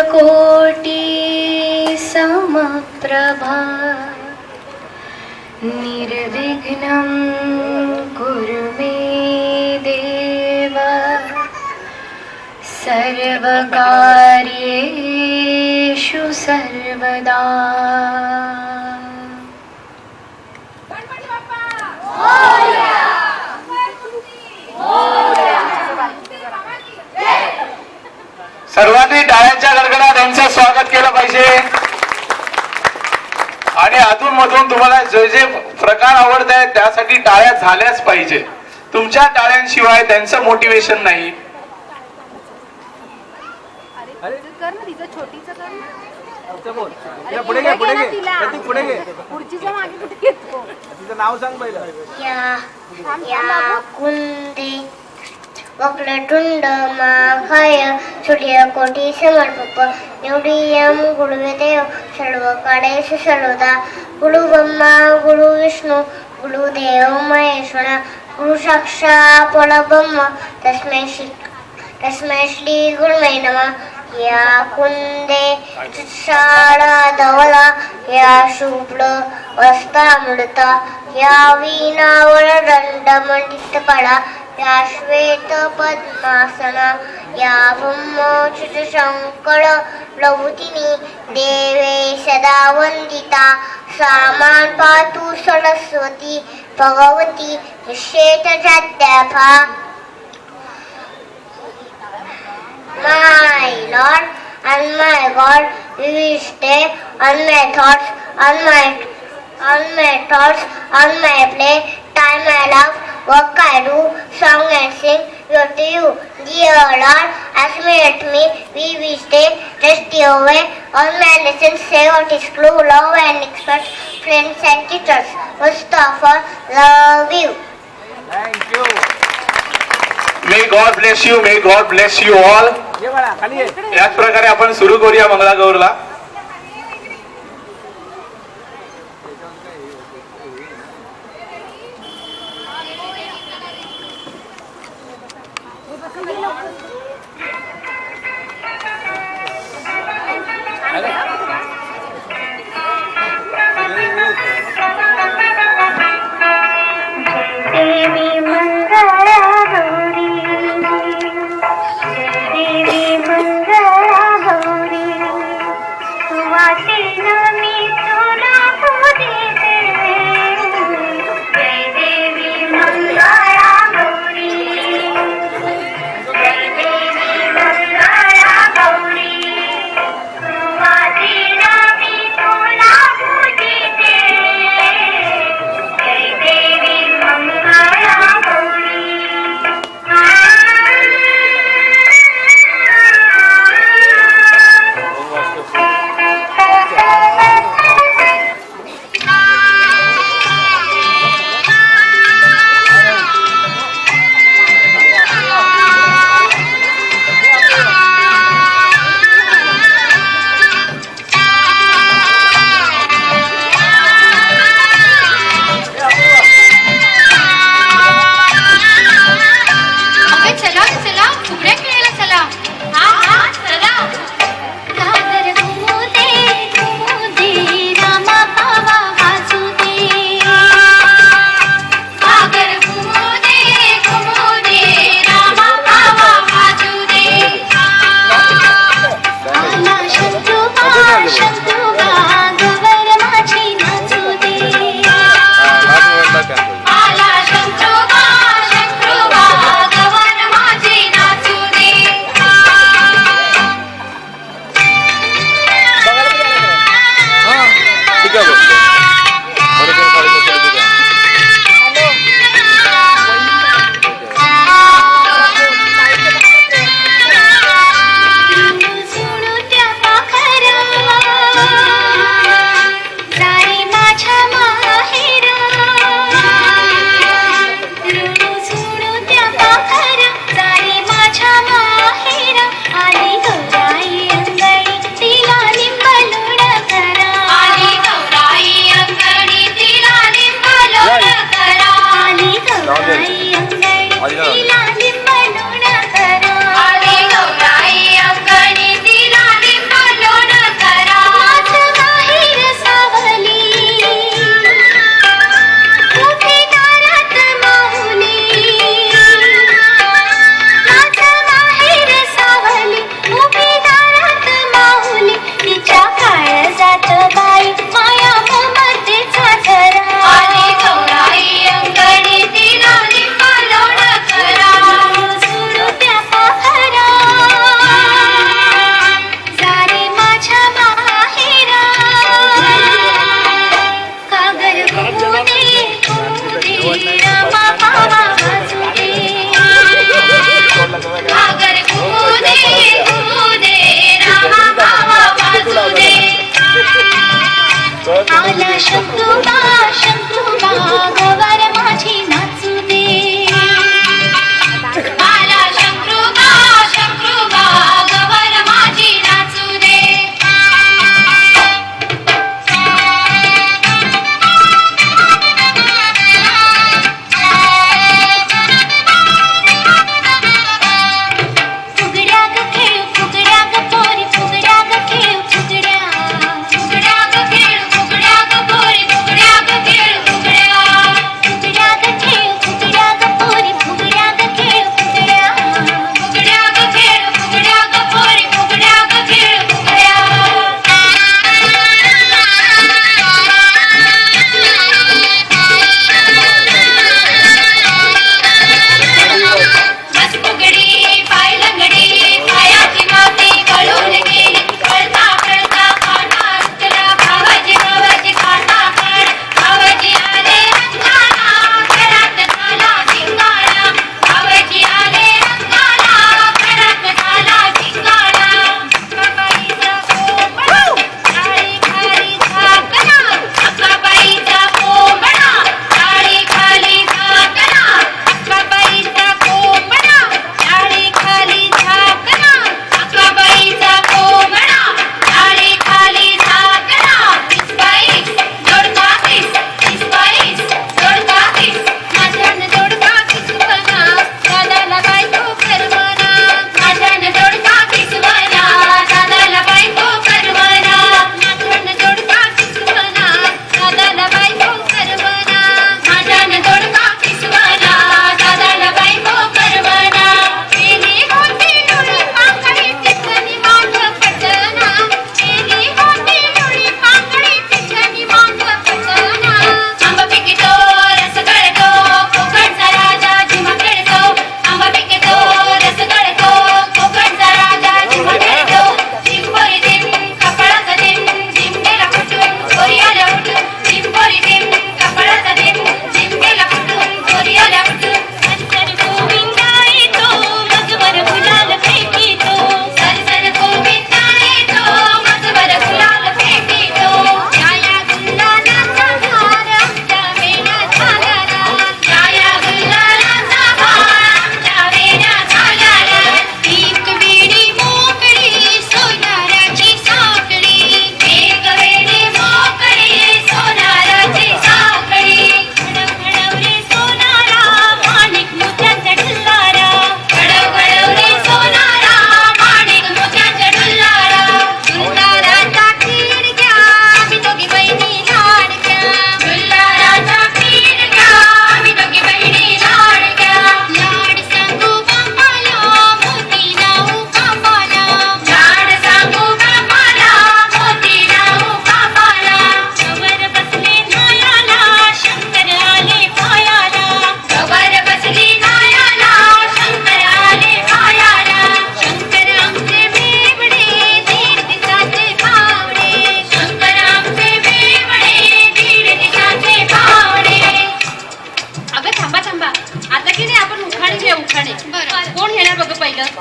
सूर्यकोटि समप्रभा निर्विघ्नं कुरु मे देव सर्वकार्येषु सर्वदा। सर्वांनी टाळ्यांच्या गडगडात त्यांचं स्वागत केलं पाहिजे आणि अधून मधून तुम्हाला जे जे प्रकार आवडत आहेत त्यासाठी टाळ्या झाल्याच पाहिजे. तुमच्या टाळ्यांशिवाय त्यांचं मोटिवेशन नाही. नाव सांग पहिलं. वक्रतुंड महाकाय सूर्यकोटि समप्रभ निर्विघ्नं कुरु मे देव सर्वकार्येषु सर्वदा. गुरु ब्रह्मा गुरु विष्णु गुरुदेव महेश्वर गुरु साक्षात् परब्रह्म तस्मै श्री गुरुवे नमः. या कुंदे शाळा धवला या शुभ्र वस्त्रामृता या वीणावर दंडमंडित कळा या श्वेत पद्मासना या ब्रह्मोचित शंकर लवतिनी देवे सदा वंदिता. सामान पातु सरस्वती भगवती निषेध जाद्याफा. My Lord and my God, we will stay on my thoughts, on my play, time I love, work I do, song and sing, your to you. Dear Lord, as made me, we will stay, rest your way, all my lessons, say what is true, love and expect, friends and teachers, most of all, love you. Thank you. May God bless you. May God bless you all. याच प्रकारे आपण सुरू करूया मंगळागौरला.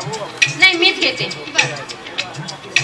नाही मीच घेते.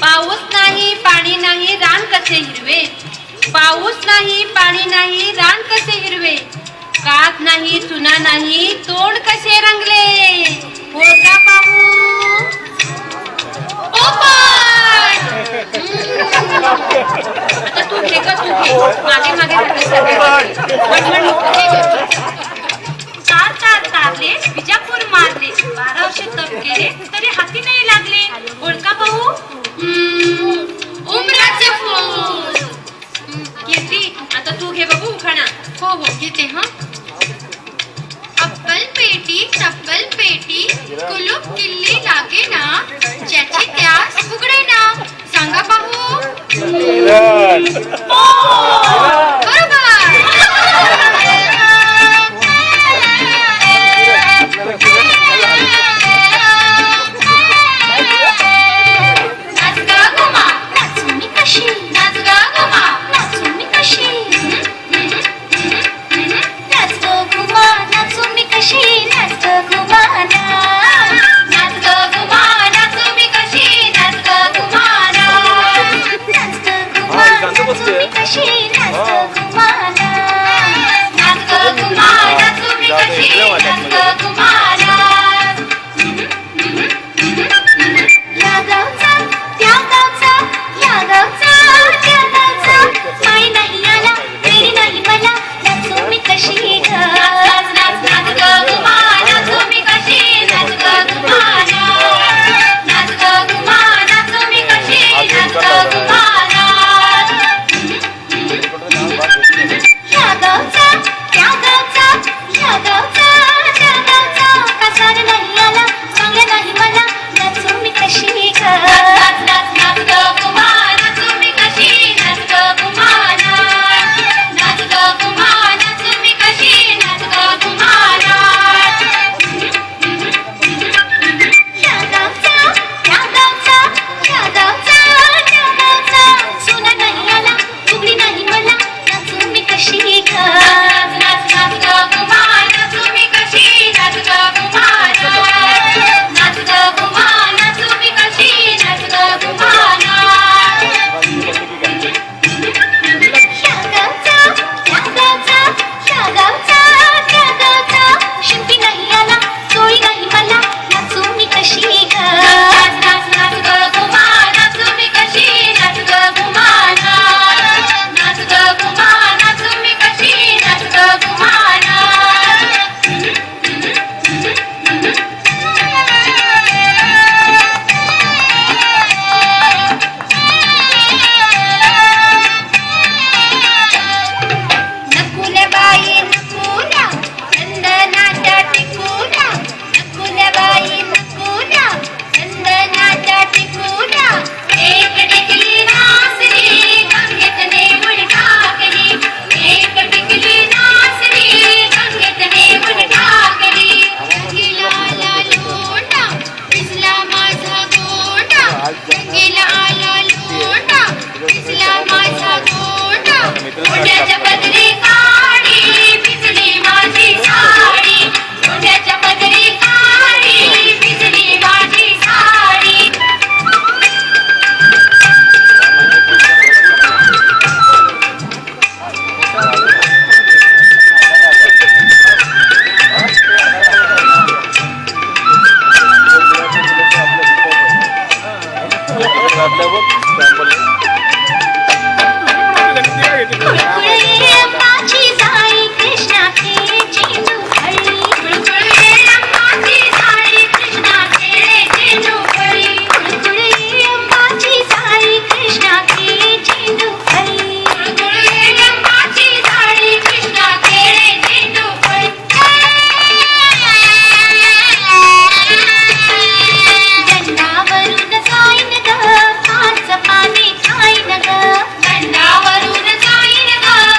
पाऊस नाही पाणी नाही रान कसे हिरवे, पाऊस नाही पाणी नाही रान कसे हिरवे, कात नाही चुना नाही तोंड कसे रंगले, होता पाहू आता तू घे का, तू घे, मागे मागे चार चार तारले विजापूर मारले, 1200 तप केले तरी हाती नाही लागले, ओळखा पाहू उमराचे फूल. घेतली. आता तू घे बघू उखाणा. हो हो घेते. हा अक्कल पेटी चप्पल पेटी कुलूप किल्ली लागे ना, ज्याची त्यास उघडे ना, सांगा पाहू. बरोबर. दंडावरून जाईन ग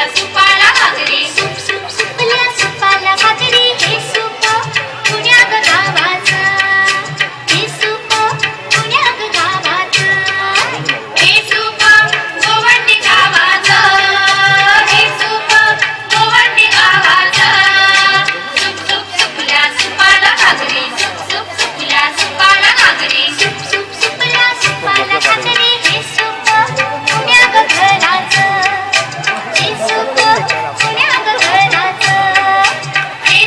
सुपल्या सुपाला भाकरी सूप सूप सुपल्या सुपाला भाकरी हे सूप पुण्या ग गावाचं हे सूप पुण्या ग गावाचं हे सूप गोवंडी गावाचं हे सूप गोवंडी गावाचं सुप सुप सुपल्या सुपाला भाकरी सुप सुप सुपल्या सुपाला भाकरी सूप सूप सुपल्या सुपाला भाकरी हे सूप पुण्या ग घराचं हे सूप पुण्या ग घराचं हे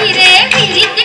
हिरे विहिरीत